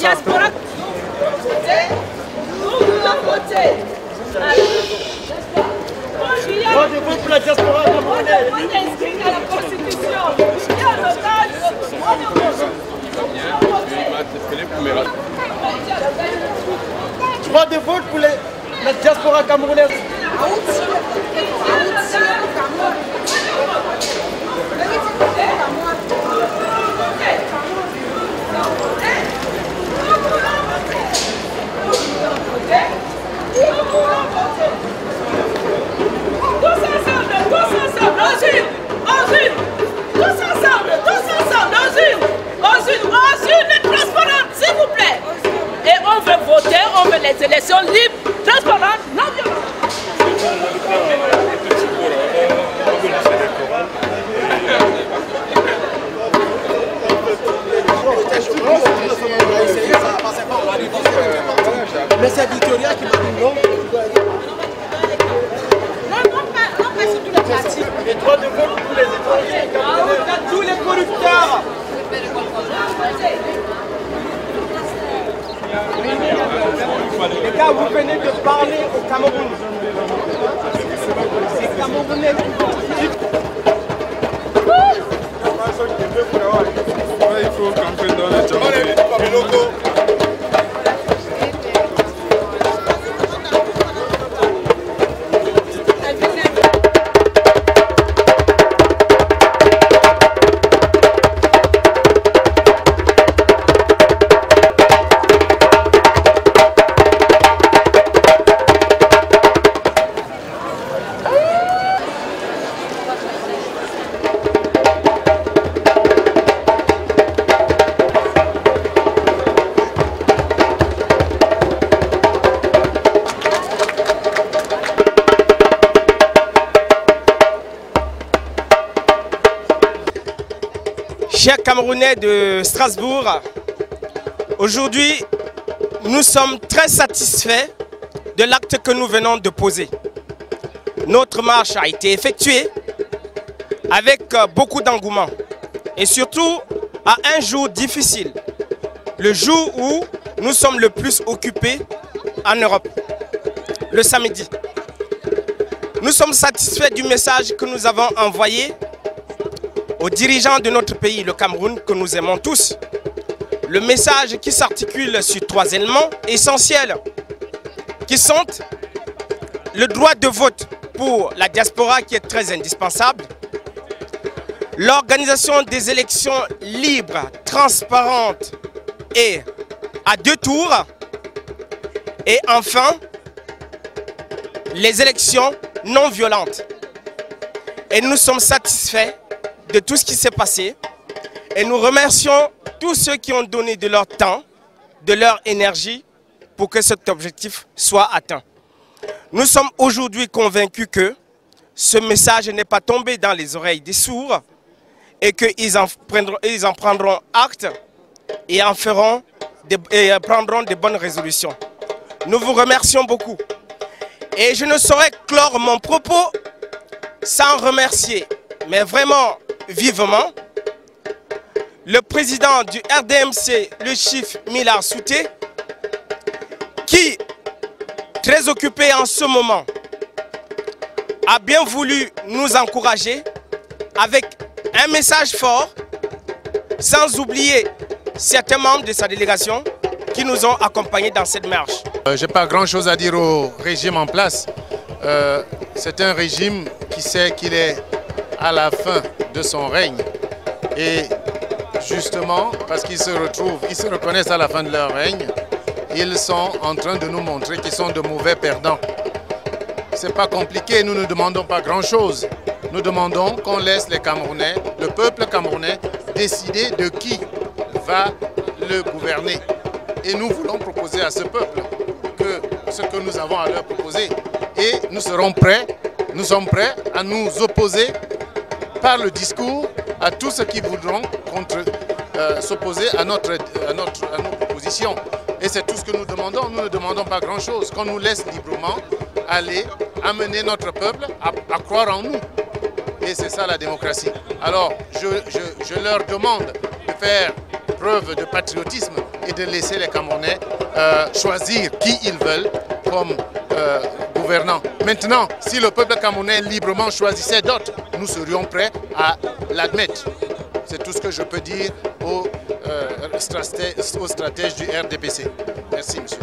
diaspora. Nous voulons voter. Droit de vote pour la diaspora camerounaise. On est inscrit à la Constitution. Il y a l'otage. Droit de vote pour la diaspora camerounaise. On veut les élections libres, transparentes, non violentes. Mais c'est Victoria qui m'a dit non. Non, pas sur tous les partis. Les droits de vote pour les étrangers, tous les corrupteurs. Les gars, vous venez de parler au Cameroun. C'est Camerounais. Il faut camper dans les jambes. Chers Camerounais de Strasbourg, aujourd'hui, nous sommes très satisfaits de l'acte que nous venons de poser. Notre marche a été effectuée avec beaucoup d'engouement et surtout à un jour difficile, le jour où nous sommes le plus occupés en Europe, le samedi. Nous sommes satisfaits du message que nous avons envoyé aux dirigeants de notre pays, le Cameroun, que nous aimons tous. Le message qui s'articule sur 3 éléments essentiels, qui sont le droit de vote pour la diaspora qui est très indispensable, l'organisation des élections libres, transparentes et à 2 tours, et enfin, les élections non violentes. Et nous sommes satisfaits de tout ce qui s'est passé et nous remercions tous ceux qui ont donné de leur temps, de leur énergie pour que cet objectif soit atteint. Nous sommes aujourd'hui convaincus que ce message n'est pas tombé dans les oreilles des sourds et qu'ils en prendront acte et en prendront de bonnes résolutions. Nous vous remercions beaucoup. Et je ne saurais clore mon propos sans remercier, mais vraiment vivement, le président du RDMC, le chief Millard Souté, qui, très occupé en ce moment, a bien voulu nous encourager avec un message fort, sans oublier certains membres de sa délégation qui nous ont accompagnés dans cette marche. Je n'ai pas grand-chose à dire au régime en place. C'est un régime qui sait qu'il est à la fin de son règne. Et justement, parce qu'ils se retrouvent, ils se reconnaissent à la fin de leur règne, ils sont en train de nous montrer qu'ils sont de mauvais perdants. C'est pas compliqué, nous ne demandons pas grand-chose. Nous demandons qu'on laisse les Camerounais, le peuple camerounais, décider de qui va le gouverner. Et nous voulons proposer à ce peuple ce que nous avons à leur proposer. Et nous serons prêts, nous sommes prêts à nous opposer par le discours à tous ceux qui voudront s'opposer à nos propositions. Et c'est tout ce que nous demandons. Nous ne demandons pas grand-chose. Qu'on nous laisse librement aller amener notre peuple à croire en nous. Et c'est ça la démocratie. Alors, je leur demande de faire preuve de patriotisme et de laisser les Camerounais choisir qui ils veulent comme gouvernants. Maintenant, si le peuple camerounais librement choisissait d'autres, nous serions prêts à l'admettre. C'est tout ce que je peux dire aux stratèges du RDPC. Merci, monsieur.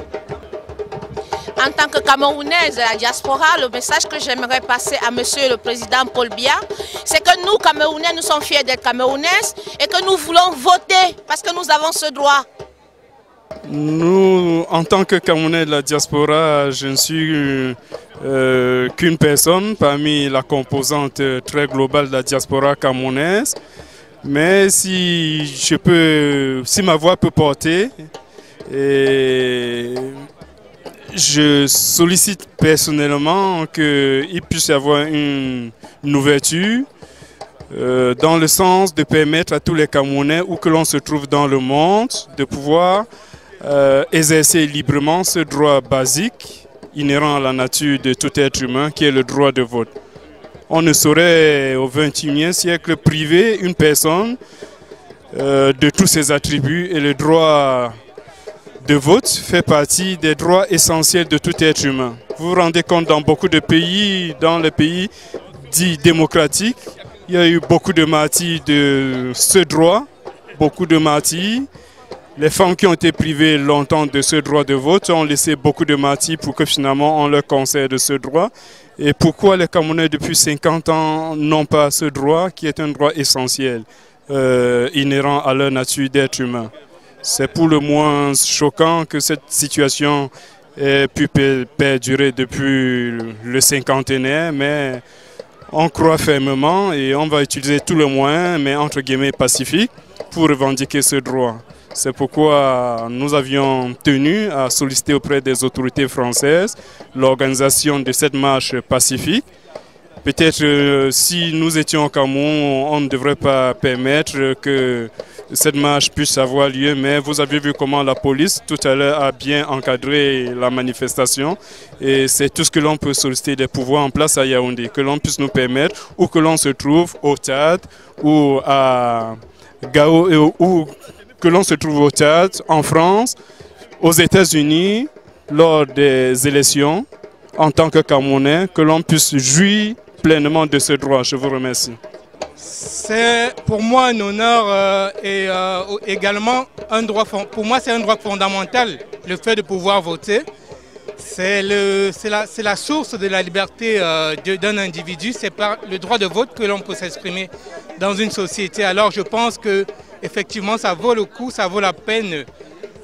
En tant que Camerounaise de la diaspora, le message que j'aimerais passer à monsieur le président Paul Biya, c'est que nous, Camerounais, nous sommes fiers d'être Camerounaises et que nous voulons voter parce que nous avons ce droit. Nous, en tant que Camerounais de la diaspora, je ne suis qu'une personne parmi la composante très globale de la diaspora camerounaise. Mais si ma voix peut porter, je sollicite personnellement qu'il puisse y avoir une ouverture dans le sens de permettre à tous les Camerounais, où que l'on se trouve dans le monde, de pouvoir exercer librement ce droit basique inhérent à la nature de tout être humain qui est le droit de vote. On ne saurait au XXIe siècle priver une personne de tous ses attributs, et le droit de vote fait partie des droits essentiels de tout être humain. Vous vous rendez compte, dans beaucoup de pays, dans les pays dits démocratiques, il y a eu beaucoup de martyrs de ce droit, beaucoup de martyrs. Les femmes qui ont été privées longtemps de ce droit de vote ont laissé beaucoup de martyrs pour que finalement on leur concède ce droit. Et pourquoi les Camerounais depuis 50 ans n'ont pas ce droit qui est un droit essentiel, inhérent à leur nature d'être humain? C'est pour le moins choquant que cette situation ait pu perdurer depuis le cinquantenaire, mais on croit fermement et on va utiliser tous les moyens, mais entre guillemets pacifiques, pour revendiquer ce droit. C'est pourquoi nous avions tenu à solliciter auprès des autorités françaises l'organisation de cette marche pacifique. Peut-être si nous étions au Cameroun, on ne devrait pas permettre que cette marche puisse avoir lieu, mais vous avez vu comment la police tout à l'heure a bien encadré la manifestation, et c'est tout ce que l'on peut solliciter des pouvoirs en place à Yaoundé, que l'on puisse nous permettre, où que l'on se trouve, au Tchad ou à Gao, ou que l'on se trouve au Tchad, en France, aux États-Unis, lors des élections, en tant que Camerounais, que l'on puisse jouir pleinement de ce droit. Je vous remercie. C'est pour moi un honneur et également un droit. Pour moi, c'est un droit fondamental, le fait de pouvoir voter. C'est la source de la liberté d'un individu. C'est par le droit de vote que l'on peut s'exprimer dans une société. Alors je pense que effectivement, ça vaut le coup, ça vaut la peine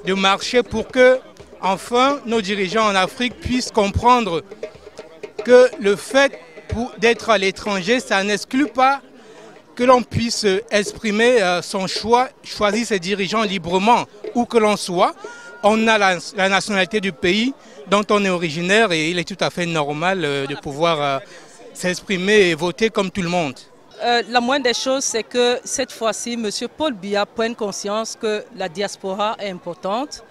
de marcher pour que, enfin, nos dirigeants en Afrique puissent comprendre que le fait d'être à l'étranger, ça n'exclut pas que l'on puisse exprimer son choix, choisir ses dirigeants librement, où que l'on soit. On a la nationalité du pays dont on est originaire et il est tout à fait normal de pouvoir s'exprimer et voter comme tout le monde. La moindre des choses, c'est que cette fois-ci, M. Paul Biya prenne conscience que la diaspora est importante.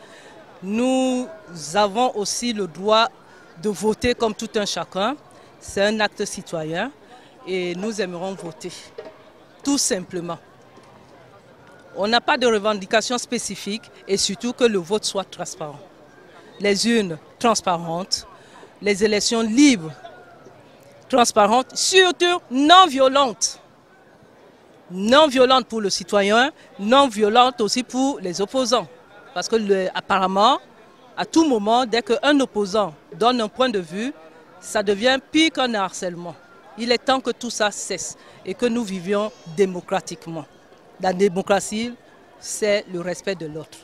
Nous avons aussi le droit de voter comme tout un chacun. C'est un acte citoyen et nous aimerons voter, tout simplement. On n'a pas de revendication spécifique et surtout que le vote soit transparent. Les urnes transparentes, les élections libres, transparentes, surtout non violentes. Non violentes pour le citoyen, non violentes aussi pour les opposants. Parce que apparemment, à tout moment, dès qu'un opposant donne un point de vue, ça devient pire qu'un harcèlement. Il est temps que tout ça cesse et que nous vivions démocratiquement. La démocratie, c'est le respect de l'autre.